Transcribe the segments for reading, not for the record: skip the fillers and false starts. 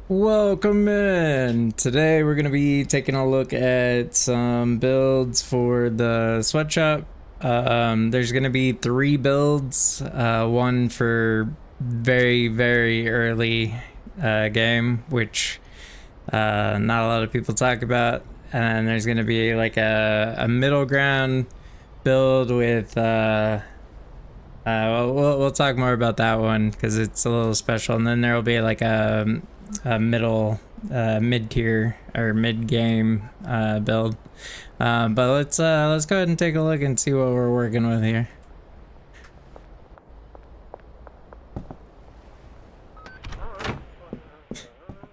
Welcome in! Today we're going to be taking a look at some builds for the Sweatshop. There's going to be 3 builds, one for very early game, which not a lot of people talk about, and there's going to be like a middle ground build with we'll talk more about that one because it's a little special, and then there will be like a mid-tier or mid-game build. But let's go ahead and take a look and see what we're working with here.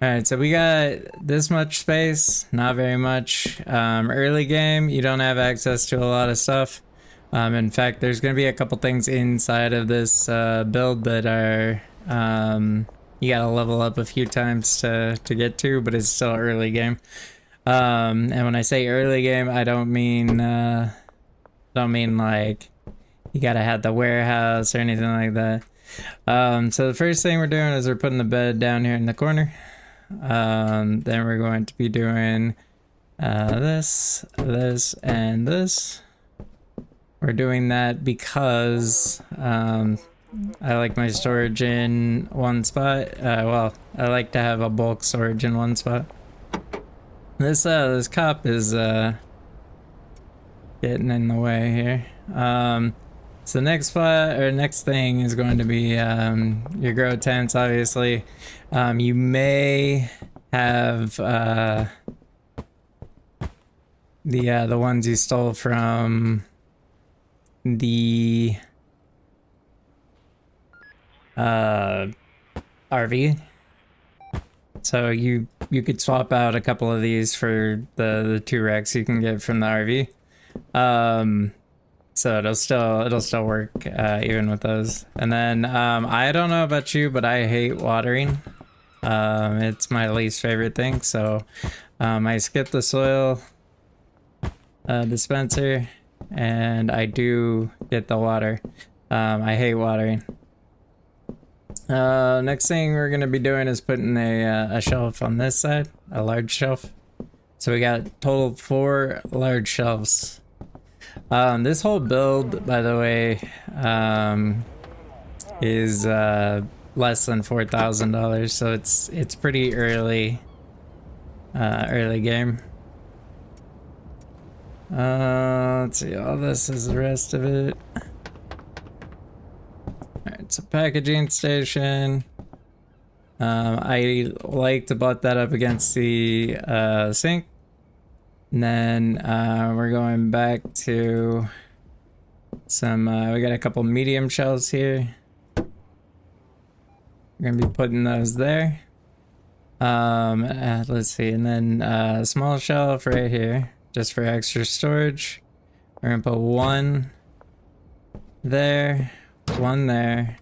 Alright, so we got this much space, not very much. Early game, you don't have access to a lot of stuff. In fact, there's going to be a couple things inside of this build that are you gotta level up a few times to get to, but it's still early game. And when I say early game, I don't mean like you gotta have the warehouse or anything like that. So the first thing we're doing is we're putting the bed down here in the corner. Then we're going to be doing this, and this. We're doing that because I like my storage in one spot. Well, I like to have a bulk storage in one spot. This cop is getting in the way here. So next spot or next thing is going to be your grow tents. Obviously, you may have the ones you stole from the RV. So you could swap out a couple of these for the 2 wrecks you can get from the RV. So it'll still work even with those. And then I don't know about you, but I hate watering. It's my least favorite thing. So I skip the soil dispenser, and I do get the water. I hate watering. Next thing we're gonna be doing is putting a shelf on this side, a large shelf. So we got total 4 large shelves. This whole build, by the way, is less than $4,000, so it's pretty early game. Let's see, all this is the rest of it. It's a packaging station. I like to butt that up against the sink. And then we're going back to some, we got a couple medium shelves here. We're gonna be putting those there. Let's see, and then a small shelf right here, just for extra storage. We're gonna put 1 there, 1 there,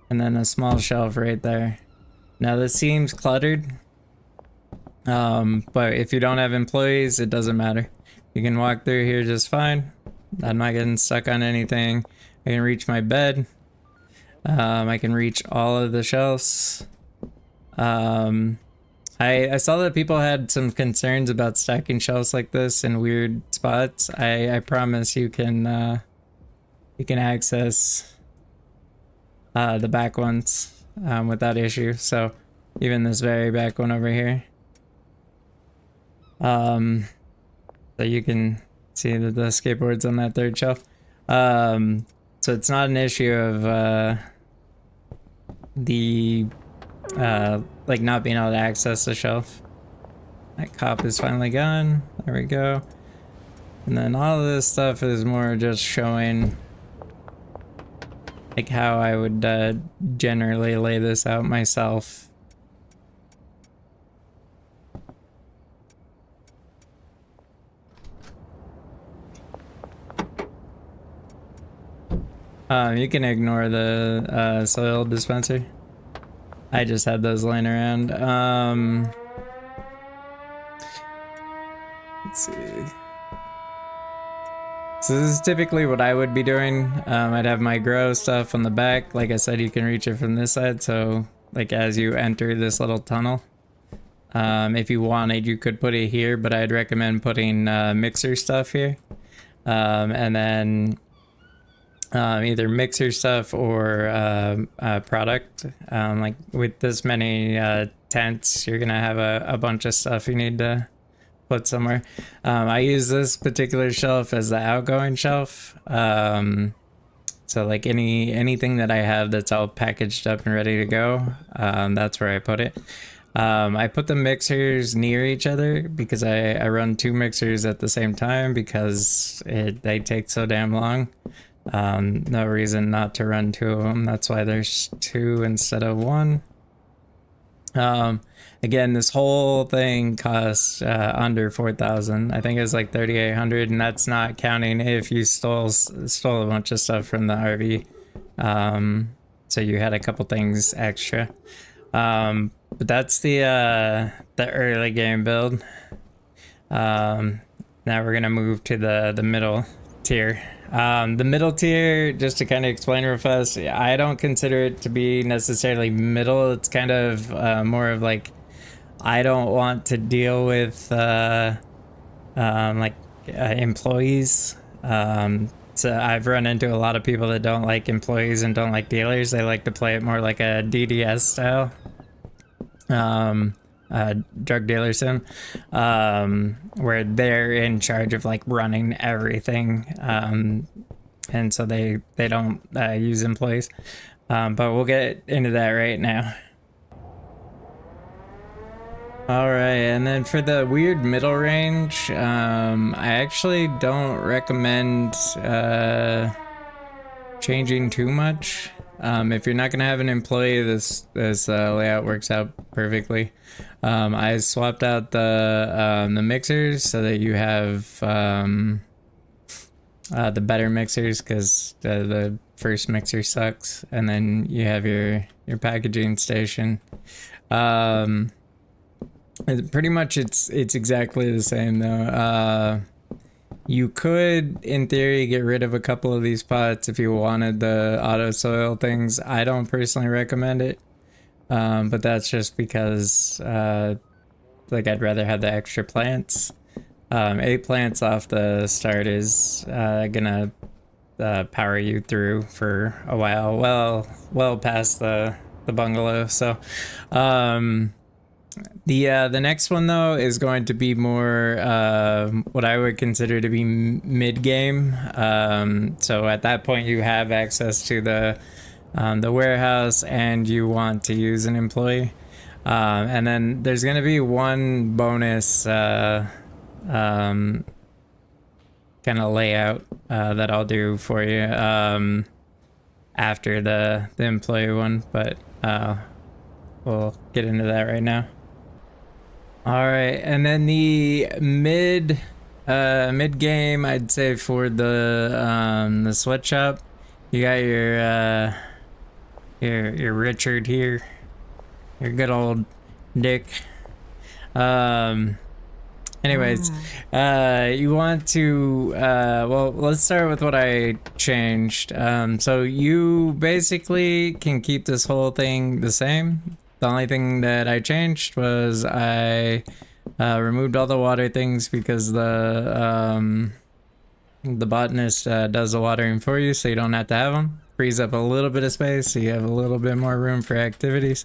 and then a small shelf right there. Now this seems cluttered, but if you don't have employees, it doesn't matter. You can walk through here just fine. I'm not getting stuck on anything. I can reach my bed. I can reach all of the shelves. I saw that people had some concerns about stacking shelves like this in weird spots. I promise you can access the back ones without issue. So even this very back one over here. So you can see that the skateboard's on that 3rd shelf. So it's not an issue of the like not being able to access the shelf. That cop is finally gone. There we go. And then all of this stuff is more just showing like how I would generally lay this out myself. You can ignore the soil dispenser. I just had those laying around. Let's see. So this is typically what I would be doing. I'd have my grow stuff on the back. Like I said, you can reach it from this side, so like as you enter this little tunnel. If you wanted, you could put it here, but I'd recommend putting mixer stuff here. And then either mixer stuff or product. Like with this many tents, you're gonna have a bunch of stuff you need to put somewhere. I use this particular shelf as the outgoing shelf. So like anything that I have that's all packaged up and ready to go, that's where I put it. I put the mixers near each other because I run 2 mixers at the same time because they take so damn long. No reason not to run 2 of them. That's why there's 2 instead of 1. Again, this whole thing costs under 4,000. I think it was like 3,800, and that's not counting if you stole a bunch of stuff from the RV. So you had a couple things extra. But that's the early game build. Now we're gonna move to the middle tier. The middle tier, just to kind of explain real fast, I don't consider it to be necessarily middle. It's kind of more of like, I don't want to deal with employees. So I've run into a lot of people that don't like employees and don't like dealers. They like to play it more like a DDS style. Drug dealer sim, where they're in charge of like running everything, and so they don't use employees, but we'll get into that right now. All right, and then for the weird middle range, I actually don't recommend changing too much. If you're not gonna have an employee, this layout works out perfectly. I swapped out the mixers so that you have the better mixers, because the first mixer sucks, and then you have your packaging station. Pretty much it's exactly the same though. You could, in theory, get rid of a couple of these pots if you wanted the auto soil things. I don't personally recommend it, but that's just because like I'd rather have the extra plants. 8 plants off the start is gonna power you through for a while, well past the bungalow. So the next one though is going to be more what I would consider to be mid-game. So at that point you have access to the warehouse and you want to use an employee. And then there's going to be one bonus kind of layout that I'll do for you after the employee one, but we'll get into that right now. All right, and then the mid game, I'd say for the sweatshop, you got your Richard here, your good old Dick. Anyways, you want to well, let's start with what I changed. So you basically can keep this whole thing the same. The only thing that I changed was I removed all the water things because the botanist does the watering for you, so you don't have to have them. Frees up a little bit of space, so you have a little bit more room for activities.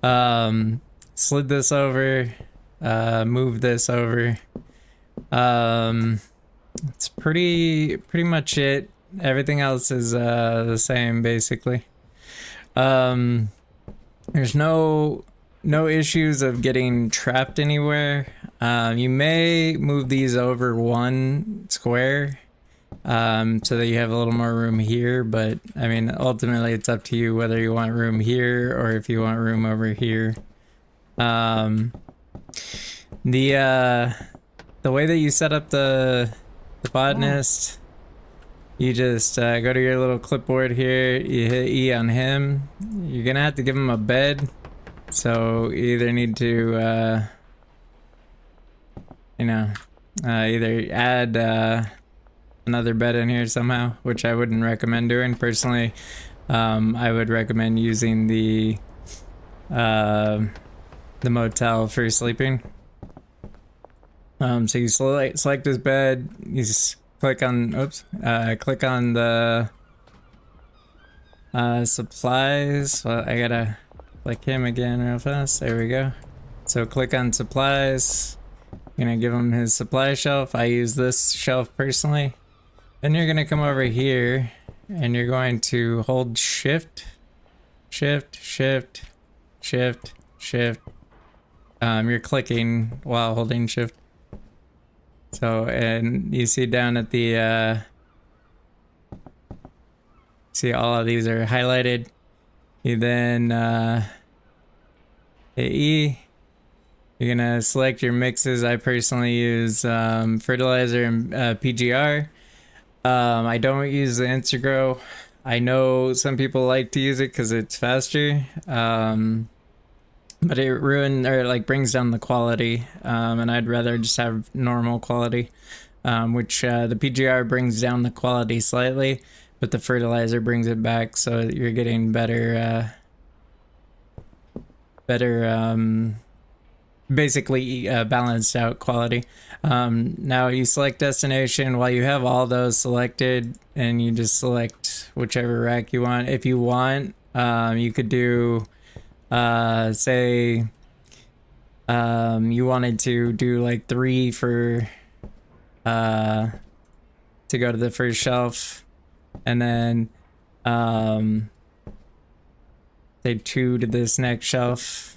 Slid this over, moved this over. It's pretty much it. Everything else is the same basically. There's no issues of getting trapped anywhere. You may move these over 1 square so that you have a little more room here, but I mean ultimately it's up to you whether you want room here or if you want room over here. The way that you set up the botanist, you just go to your little clipboard here, you hit E on him. You're gonna have to give him a bed, so you either need to either add another bed in here somehow, which I wouldn't recommend doing personally. I would recommend using the the motel for sleeping. So you select his bed. You just click on click on the supplies. Well, I gotta click him again real fast. There we go. So click on supplies. You're gonna give him his supply shelf. I use this shelf personally. Then you're gonna come over here and you're going to hold shift. You're clicking while holding shift. So, and you see down at the see all of these are highlighted. You then hit E. You're gonna select your mixes. I personally use fertilizer and PGR. I don't use the Instagrow. I know some people like to use it because it's faster, but it brings down the quality, and I'd rather just have normal quality, which the PGR brings down the quality slightly, but the fertilizer brings it back, so you're getting better basically balanced out quality. Now you select destination. While you have all those selected, and you just select whichever rack you want. If you want, you could do say you wanted to do like 3 for to go to the first shelf, and then say 2 to this next shelf.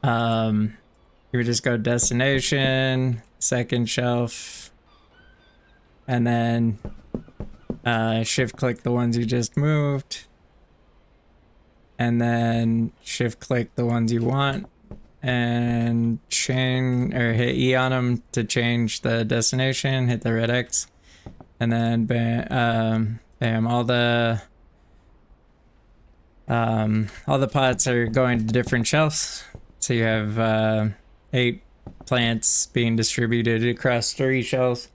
You would just go destination, second shelf, and then shift click the ones you just moved, and then shift click the ones you want, and change or hit E on them to change the destination. Hit the red X, and then bam, all the pots are going to different shelves. So you have 8 plants being distributed across 3 shelves.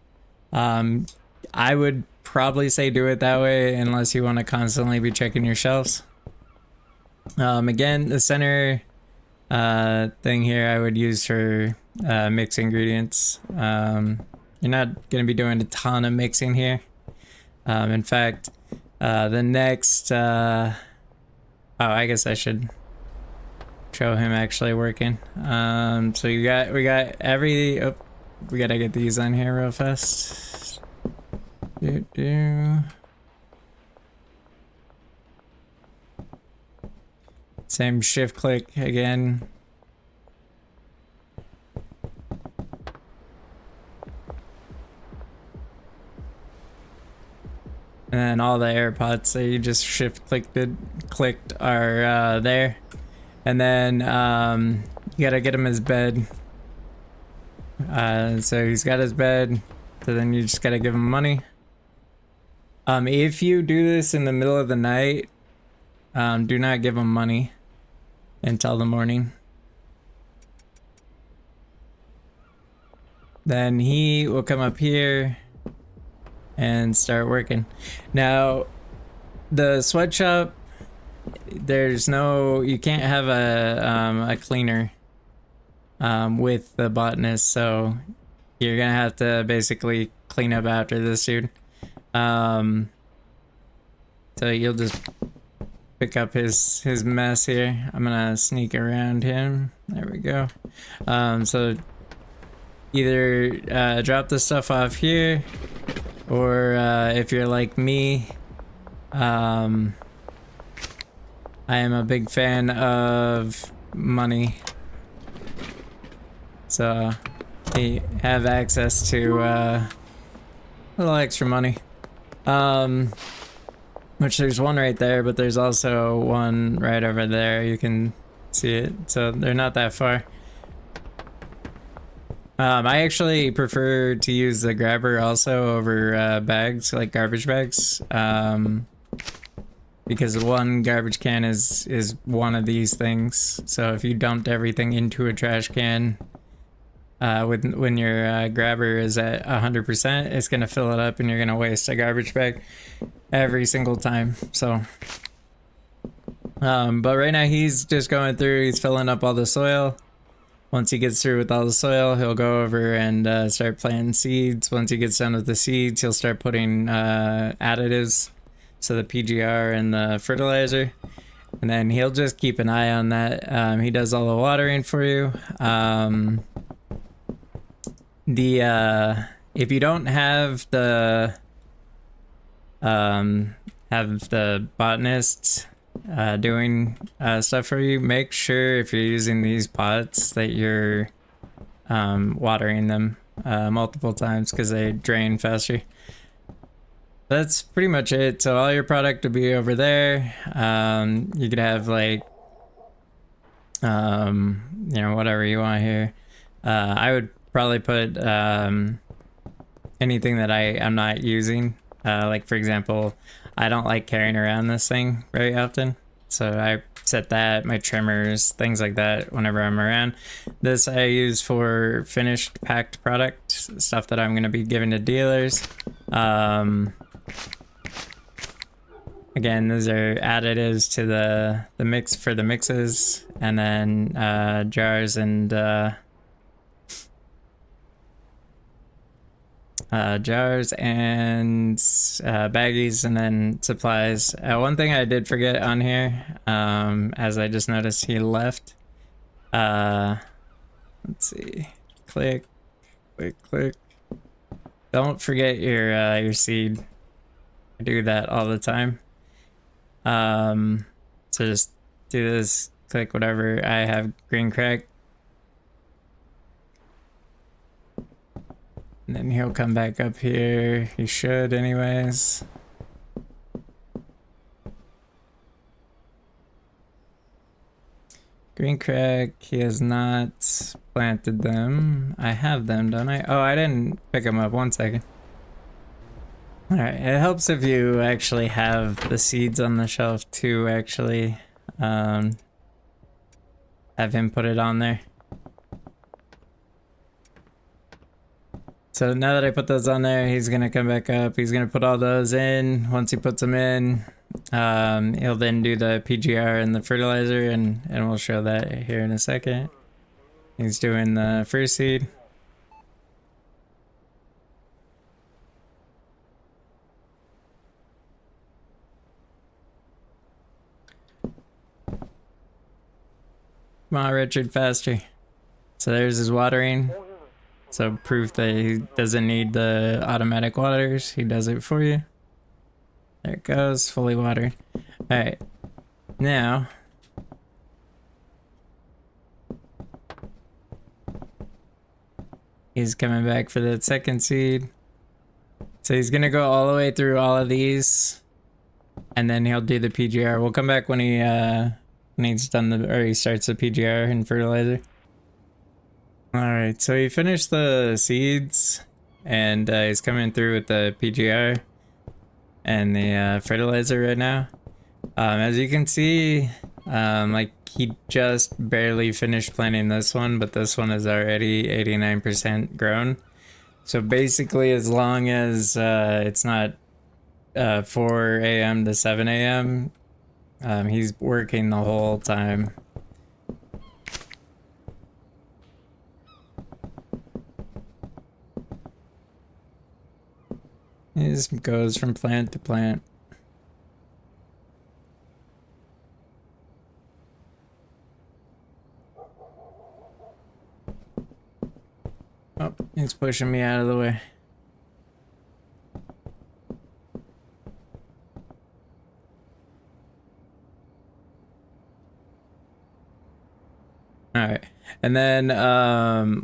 I would probably say do it that way unless you want to constantly be checking your shelves. Again, the center thing here I would use for mix ingredients. You're not going to be doing a ton of mixing here. In fact, the next I guess I should show him actually working. So we got we gotta get these on here real fast. Same shift click again. And then all the air pots that you just shift clicked are there. And then you gotta get him his bed. So he's got his bed. So then you just gotta give him money. If you do this in the middle of the night, do not give him money until the morning. Then he will come up here and start working. Now, the sweatshop, you can't have a cleaner with the botanist, so you're gonna have to basically clean up after this dude. So you'll just pick up his mess here. I'm gonna sneak around him. There we go. So either drop the stuff off here, or if you're like me, I am a big fan of money, so you have access to a little extra money. Which there's one right there, but there's also one right over there. You can see it, so they're not that far. I actually prefer to use the grabber also over bags, like garbage bags. Because one garbage can is one of these things. So if you dumped everything into a trash can, when your grabber is at 100%, it's gonna fill it up and you're gonna waste a garbage bag every single time. So but right now he's just going through, he's filling up all the soil. Once he gets through with all the soil, he'll go over and start planting seeds. Once he gets done with the seeds, he'll start putting additives, so the PGR and the fertilizer. And then he'll just keep an eye on that. He does all the watering for you. If you don't have the botanists doing stuff for you, make sure if you're using these pots that you're watering them multiple times because they drain faster. That's pretty much it. So all your product will be over there. You could have like whatever you want here. I would probably put anything that I'm not using, like for example, I don't like carrying around this thing very often, so I set that, my trimmers, things like that whenever I'm around. This I use for finished packed product, stuff that I'm going to be giving to dealers. Again, these are additives to the mix for the mixes, and then jars and baggies, and then supplies. One thing I did forget on here, as I just noticed he left. Let's see. Click. Don't forget your seed. I do that all the time. So just do this. Click whatever. I have green crack. And then he'll come back up here. He should anyways. Green crack, he has not planted them. I have them, don't I? Oh, I didn't pick them up. 1 second. Alright, it helps if you actually have the seeds on the shelf to actually have him put it on there. So now that I put those on there, he's gonna come back up. He's gonna put all those in. Once he puts them in, he'll then do the PGR and the fertilizer, and we'll show that here in a second. He's doing the first seed. Come on, Richard, faster. So there's his watering. So proof that he doesn't need the automatic waters. He does it for you. There it goes, fully watered. Alright, now he's coming back for the second seed. So he's gonna go all the way through all of these, and then he'll do the PGR. We'll come back when he's done he starts the PGR and fertilizer. Alright, so he finished the seeds, and he's coming through with the PGR and the fertilizer right now. As you can see, like he just barely finished planting this one, but this one is already 89% grown. So basically, as long as it's not 4 a.m. to 7 a.m., he's working the whole time. He just goes from plant to plant. Oh, he's pushing me out of the way. Alright, and then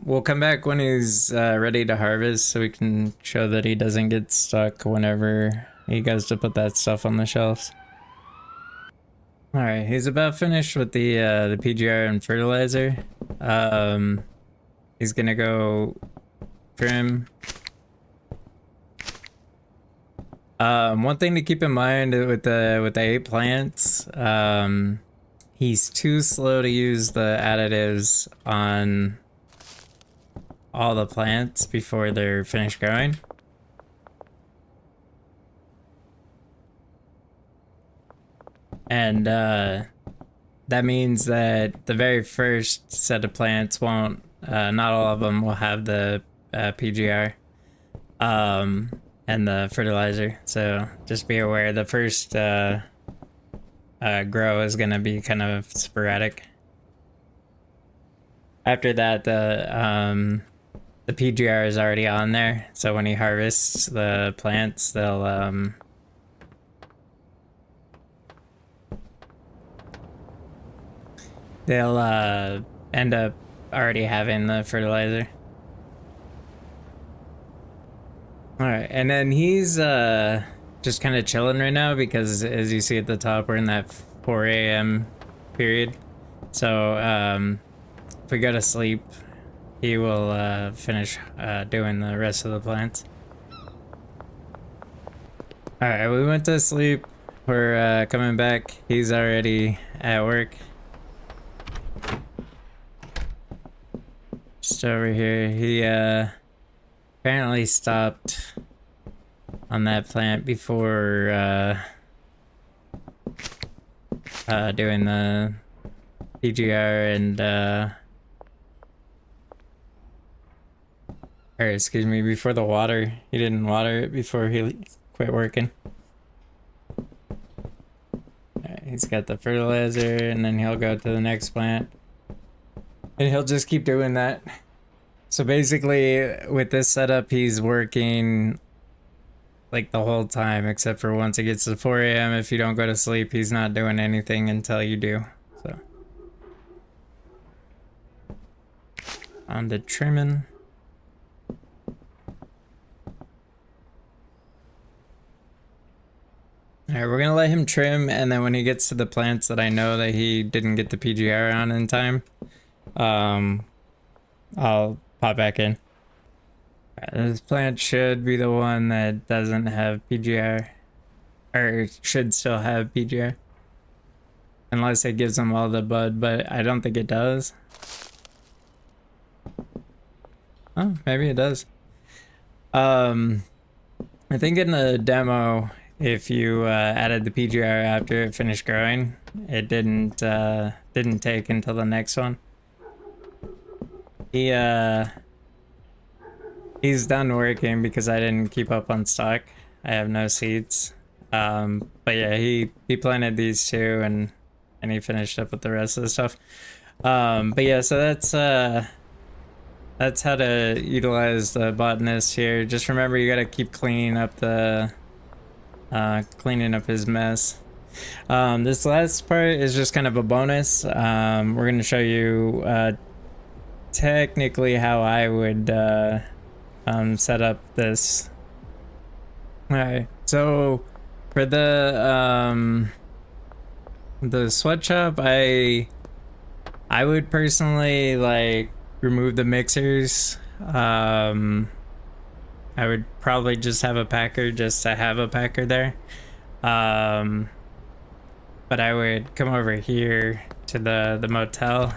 we'll come back when he's ready to harvest, so we can show that he doesn't get stuck whenever he goes to put that stuff on the shelves. Alright, he's about finished with the PGR and fertilizer. He's gonna go trim. One thing to keep in mind with the 8 plants, he's too slow to use the additives on all the plants before they're finished growing. And that means that the very first set of plants won't, not all of them will have the PGR and the fertilizer. So just be aware the first grow is going to be kind of sporadic. After that, the PGR is already on there. So when he harvests the plants, they'll end up already having the fertilizer. All right, and then he's just kind of chilling right now because, as you see at the top, we're in that 4 a.m. period. So if we go to sleep, he will finish doing the rest of the plants. All right, we went to sleep. We're coming back. He's already at work. Just over here, he apparently stopped on that plant before doing the PGR and or excuse me, before the water. He didn't water it before he quit working. Alright, he's got the fertilizer, and then he'll go to the next plant. And he'll just keep doing that. So basically, with this setup, he's working like the whole time, except for once it gets to 4 a.m. If you don't go to sleep, he's not doing anything until you do. So on to trimming. Alright, we're gonna let him trim, and then when he gets to the plants that I know that he didn't get the PGR on in time, I'll pop back in. This plant should be the one that doesn't have PGR, or should still have PGR, unless it gives them all the bud, but I don't think it does. Oh, maybe it does. I think in the demo, if you added the PGR after it finished growing, it didn't take until the next one. He's done working because I didn't keep up on stock. I have no seeds. But yeah, he planted these two and he finished up with the rest of the stuff. But yeah, so that's how to utilize the botanist here. Just remember, you gotta keep cleaning up his mess. This last part is just kind of a bonus. We're gonna show you technically how I would set up this. Alright, so for the sweatshop, I would personally like remove the mixers. I would probably just have a packer just to have a packer there. But I would come over here to the motel,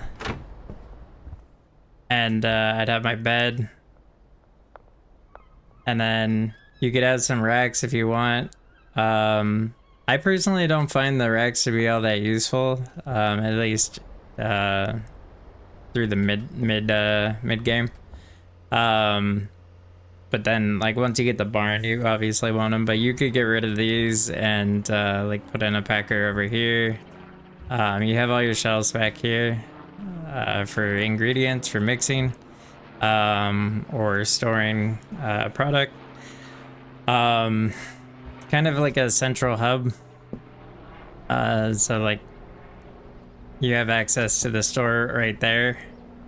and I'd have my bed, and then you could add some racks if you want. I personally don't find the racks to be all that useful, at least through the mid game. But then, like, once you get the barn, you obviously want them, but you could get rid of these and like put in a packer over here. You have all your shelves back here for ingredients, for mixing, or storing product. Kind of like a central hub. So like you have access to the store right there,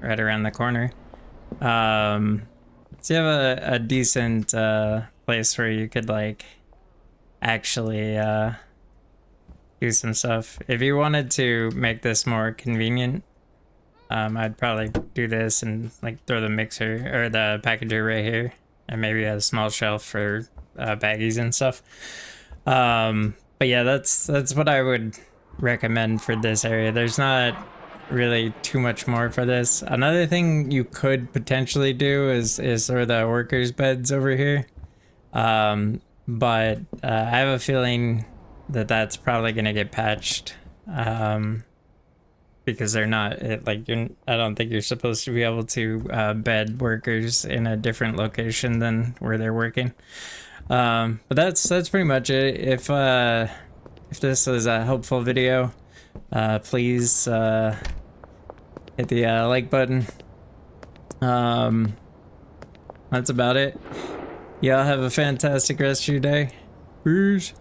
right around the corner. So you have a decent place where you could like actually do some stuff. If you wanted to make this more convenient, I'd probably do this and like throw the mixer or the packager right here, and maybe a small shelf for baggies and stuff. But yeah, that's what I would recommend for this area. There's not really too much more for this. Another thing you could potentially do is sort of the workers' beds over here. But I have a feeling that that's probably gonna get patched. Because they're not I don't think you're supposed to be able to bed workers in a different location than where they're working. But that's pretty much it. If this was a helpful video, please hit the like button. That's about it. Y'all have a fantastic rest of your day. Peace.